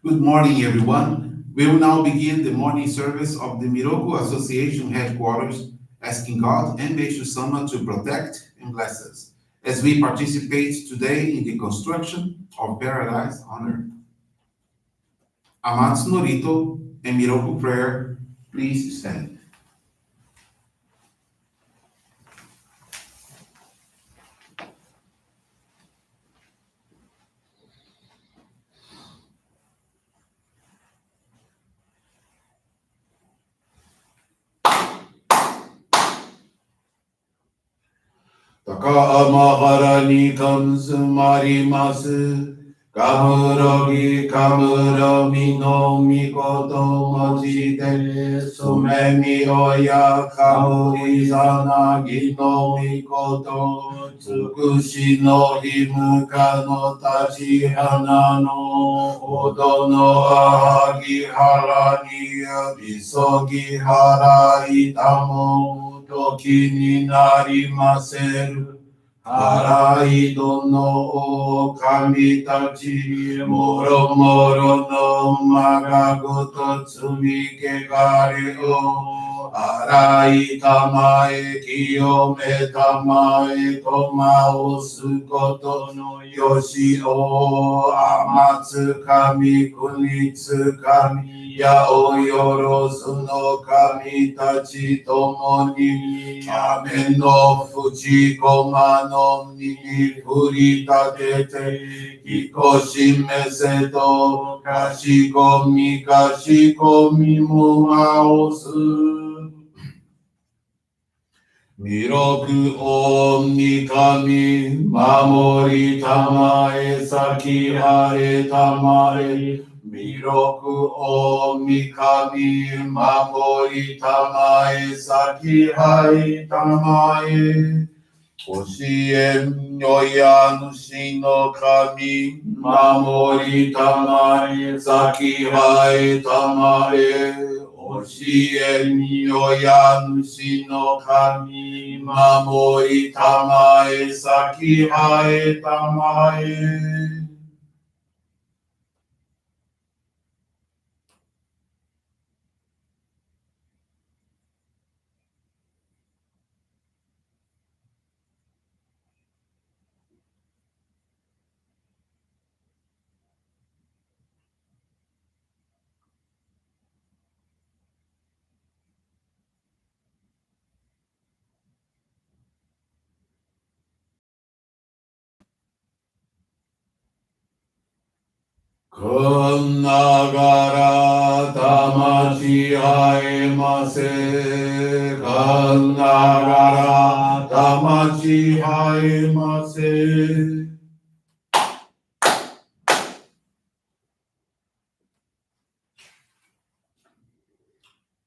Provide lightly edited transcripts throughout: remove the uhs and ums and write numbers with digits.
Good morning, everyone. We will now begin the morning service of the Miroku Association headquarters, asking God and Meishu-sama to protect and bless us as we participate today in the construction of paradise on earth. Amatsu-Norito and Miroku Prayer, please stand. Takaamahara ni kamsumarimasu. Kamurogi kamurami no mikoto mojite. Sumemi oya kamuri zanagi no mikoto. Tsukushi no himuka no tachihana no. Odo no ahagi hara ni abisogi hara itamo. Toki ni narimaseru. Harai dono o kami tachi. Moro moro no magagoto tsumike gare o. Arai tamae kiyome tamae toma o sukoto no yoshi o. Amatsu kami kunitsu kami. Ya o yorosu no kami tachi tomo ni. Amen no fuji koma no ni furita tete. Hikoshi meseto kashikomi mu maosu. Miroku om ni kami mamori tamae saki hare tamae. Miroku om ni kami mamori tamae saki hare tamae. Oshiem yoya nushi no kami mamori tamae saki hare tamae. Oshiem yoya nushi no kami mamori tamae saki hare tamae. Kannagara tamachi haemase. Kannagara tamachi haemase.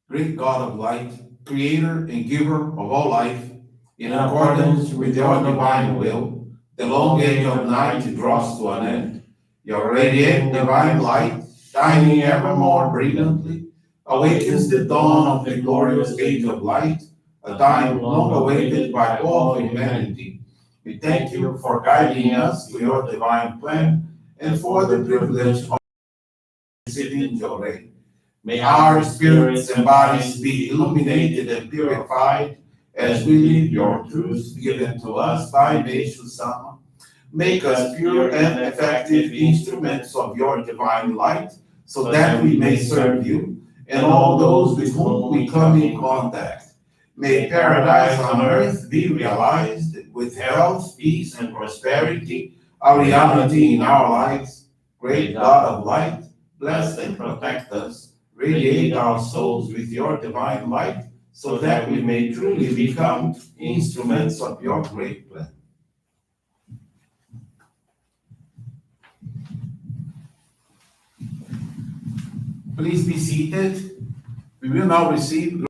Great God of light, creator and giver of all life, in accordance with your divine will, the long age of night draws to an end. Your radiant divine light, shining ever more brilliantly, awakens the dawn of the glorious age of light, a time long awaited by all humanity. We thank you for guiding us to your divine plan and for the privilege of visiting Johrei. May our spirits and bodies be illuminated and purified as we live your truths given to us by Meishu-sama. Make us pure and effective instruments of your divine light, so that we may serve you and all those with whom we come in contact. May paradise on earth be realized with health, peace, and prosperity, a reality in our lives. Great God of light, bless and protect us. Radiate our souls with your divine light, so that we may truly become instruments of your great plan. Please be seated. We will now receive.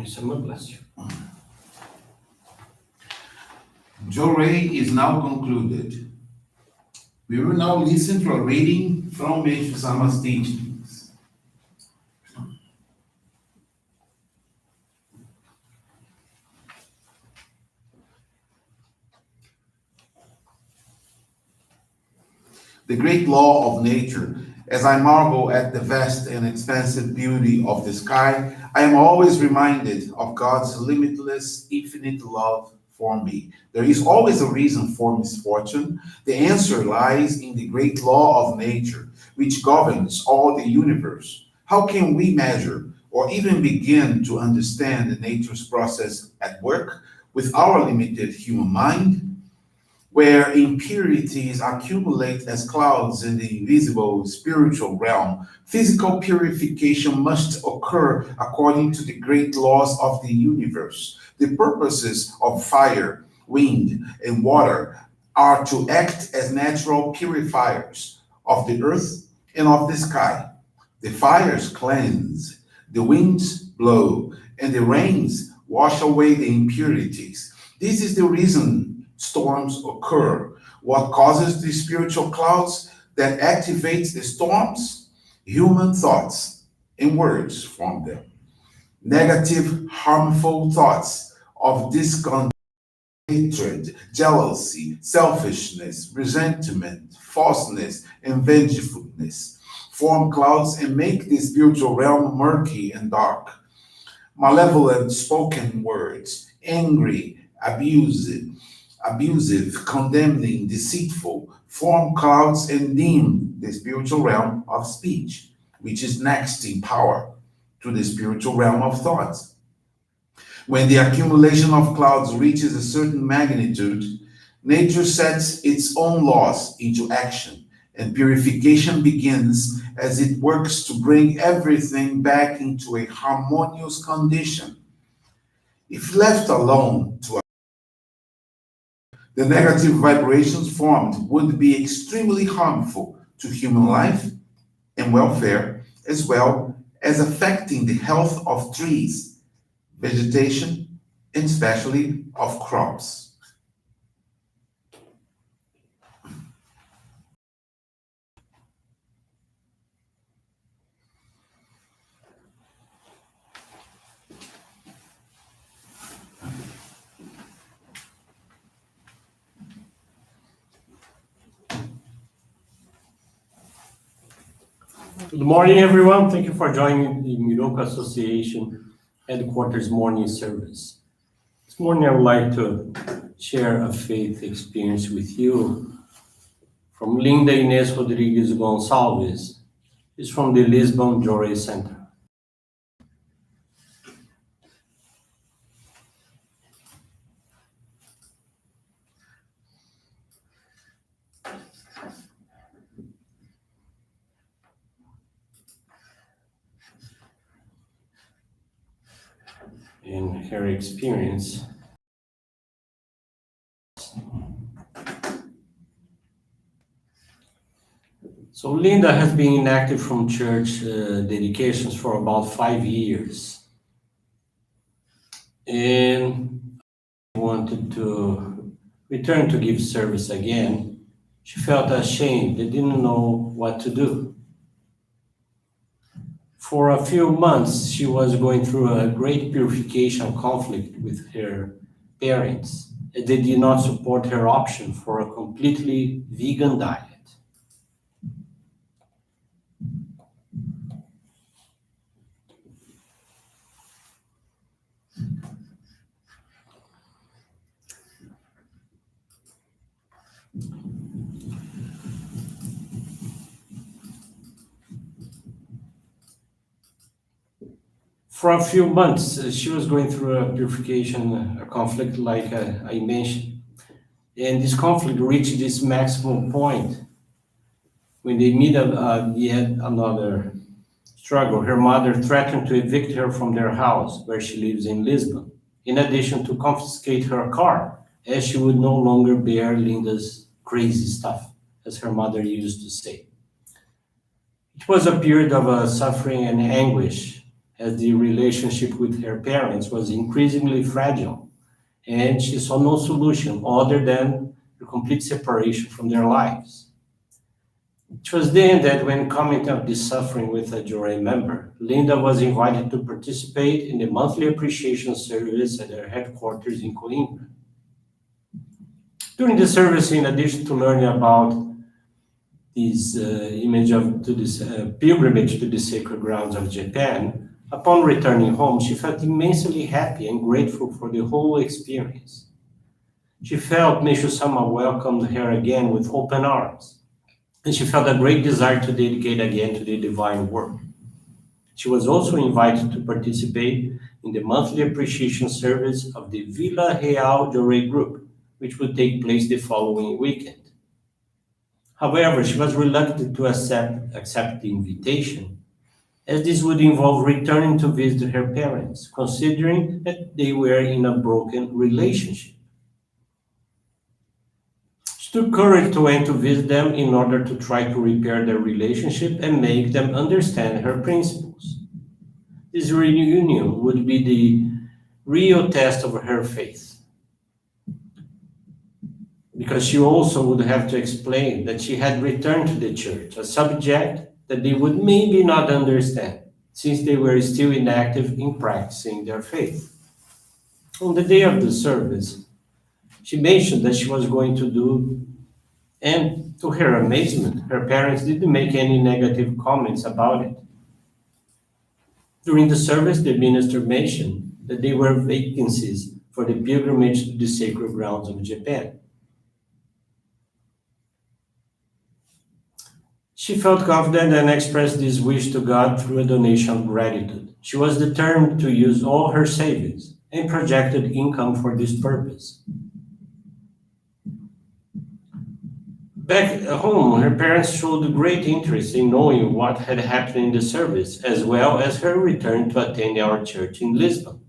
Meishu-sama, bless you. Johrei is now concluded. We will now listen to a reading from Meishu-sama's teachings. The great law of nature. As I marvel at the vast and expansive beauty of the sky, I am always reminded of God's limitless, infinite love for me. There is always a reason for misfortune. The answer lies in the great law of nature, which governs all the universe. How can we measure or even begin to understand the nature's process at work with our limited human mind? Where impurities accumulate as clouds in the invisible spiritual realm, physical purification must occur according to the great laws of the universe. The purposes of fire, wind, and water are to act as natural purifiers of the earth and of the sky. The fires cleanse, the winds blow, and the rains wash away the impurities. This is the reason storms occur. What causes the spiritual clouds that activates the storms? Human thoughts and words from them. Negative, harmful thoughts of discontent, hatred, jealousy, selfishness, resentment, falseness, and vengefulness form clouds and make the spiritual realm murky and dark. Malevolent spoken words, angry, abusive, condemning, deceitful, form clouds and dim the spiritual realm of speech, which is next in power to the spiritual realm of thoughts. When the accumulation of clouds reaches a certain magnitude, nature sets its own laws into action, and purification begins as it works to bring everything back into a harmonious condition. If left alone to the negative vibrations formed would be extremely harmful to human life and welfare, as well as affecting the health of trees, vegetation, and especially of crops. Good morning, everyone. Thank you for joining the Miroku Association Headquarters morning service. This morning, I would like to share a faith experience with you from Linda Inez Rodriguez Gonçalves. It's from the Lisbon Johrei Center. In her experience, so Linda has been inactive from church dedications for about 5 years, and wanted to return to give service again. She felt ashamed. They didn't know what to do. For a few months, she was going through a great purification conflict with her parents, as they did not support her option for a completely vegan diet. For a few months, she was going through a purification a conflict, like I mentioned. And this conflict reached its maximum point when they meet yet another struggle. Her mother threatened to evict her from their house, where she lives in Lisbon, in addition to confiscate her car, as she would no longer bear Linda's crazy stuff, as her mother used to say. It was a period of suffering and anguish, as the relationship with her parents was increasingly fragile, and she saw no solution other than the complete separation from their lives. It was then that, when commenting on this suffering with a Johrei member, Linda was invited to participate in the monthly appreciation service at their headquarters in Coimbra. During the service, in addition to learning about this pilgrimage to the sacred grounds of Japan, upon returning home, she felt immensely happy and grateful for the whole experience. She felt Meishu-sama welcomed her again with open arms, and she felt a great desire to dedicate again to the divine work. She was also invited to participate in the monthly appreciation service of the Villa Real Johrei group, which would take place the following weekend. However, she was reluctant to accept the invitation, as this would involve returning to visit her parents, considering that they were in a broken relationship. She took courage to went to visit them in order to try to repair their relationship and make them understand her principles. This reunion would be the real test of her faith, because she also would have to explain that she had returned to the church, a subject that they would maybe not understand, since they were still inactive in practicing their faith. On the day of the service, she mentioned that she was going to do, and to her amazement, her parents didn't make any negative comments about it. During the service, the minister mentioned that there were vacancies for the pilgrimage to the sacred grounds of Japan. She felt confident and expressed this wish to God through a donation of gratitude. She was determined to use all her savings and projected income for this purpose. Back at home, her parents showed great interest in knowing what had happened in the service, as well as her return to attend our church in Lisbon.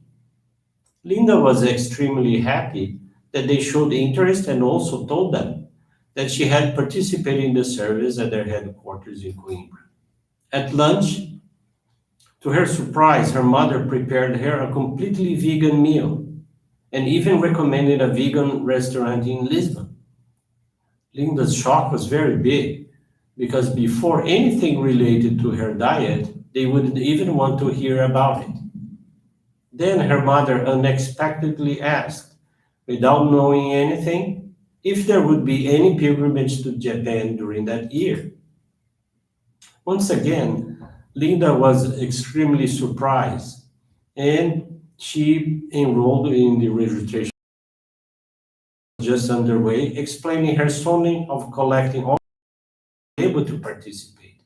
Linda was extremely happy that they showed interest and also told them that she had participated in the service at their headquarters in Coimbra. At lunch, to her surprise, her mother prepared her a completely vegan meal and even recommended a vegan restaurant in Lisbon. Linda's shock was very big because before anything related to her diet, they wouldn't even want to hear about it. Then her mother unexpectedly asked, without knowing anything, if there would be any pilgrimage to Japan during that year. Once again, Linda was extremely surprised and she enrolled in the registration just underway, explaining her solely of collecting all able to participate.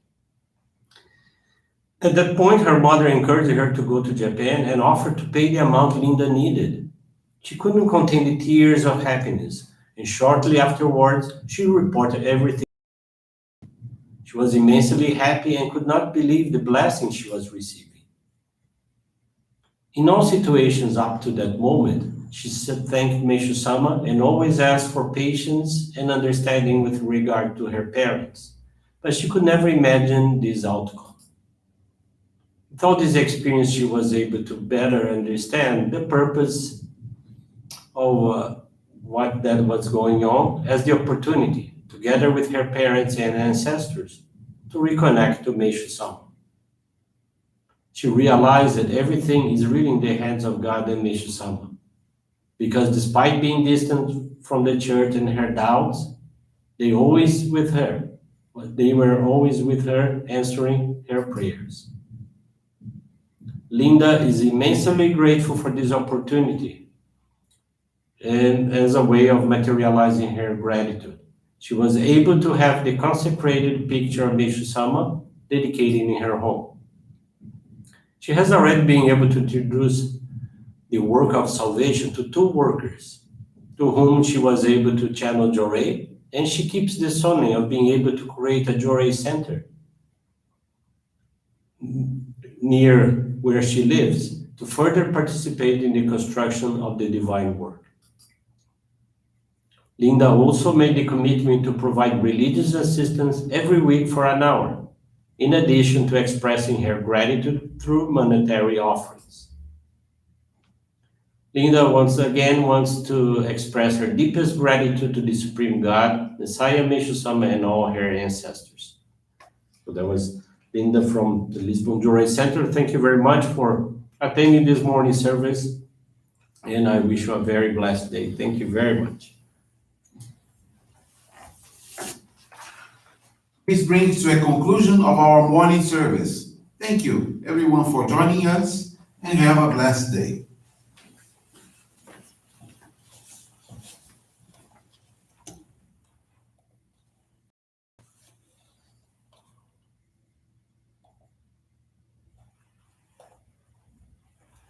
At that point, her mother encouraged her to go to Japan and offered to pay the amount Linda needed. She couldn't contain the tears of happiness, and shortly afterwards, she reported everything. She was immensely happy and could not believe the blessing she was receiving. In all situations up to that moment, she thanked Meishu-sama and always asked for patience and understanding with regard to her parents, but she could never imagine this outcome. With all this experience, she was able to better understand the purpose of what that was going on as the opportunity, together with her parents and ancestors, to reconnect to Meishu-sama. She realized that everything is really in the hands of God and Meishu-sama, because despite being distant from the church and her doubts, they always with her. They were always with her, answering her prayers. Linda is immensely grateful for this opportunity and as a way of materializing her gratitude. She was able to have the consecrated picture of Meishu-sama dedicated in her home. She has already been able to introduce the work of salvation to two workers, to whom she was able to channel Johrei, and she keeps the sonney of being able to create a Johrei center near where she lives to further participate in the construction of the divine work. Linda also made the commitment to provide religious assistance every week for an hour, in addition to expressing her gratitude through monetary offerings. Linda once again wants to express her deepest gratitude to the Supreme God, Messiah Meishu-sama, and all her ancestors. So that was Linda from the Lisbon Johrei Center. Thank you very much for attending this morning service, and I wish you a very blessed day. Thank you very much. This brings to a conclusion of our morning service. Thank you, everyone, for joining us, and have a blessed day.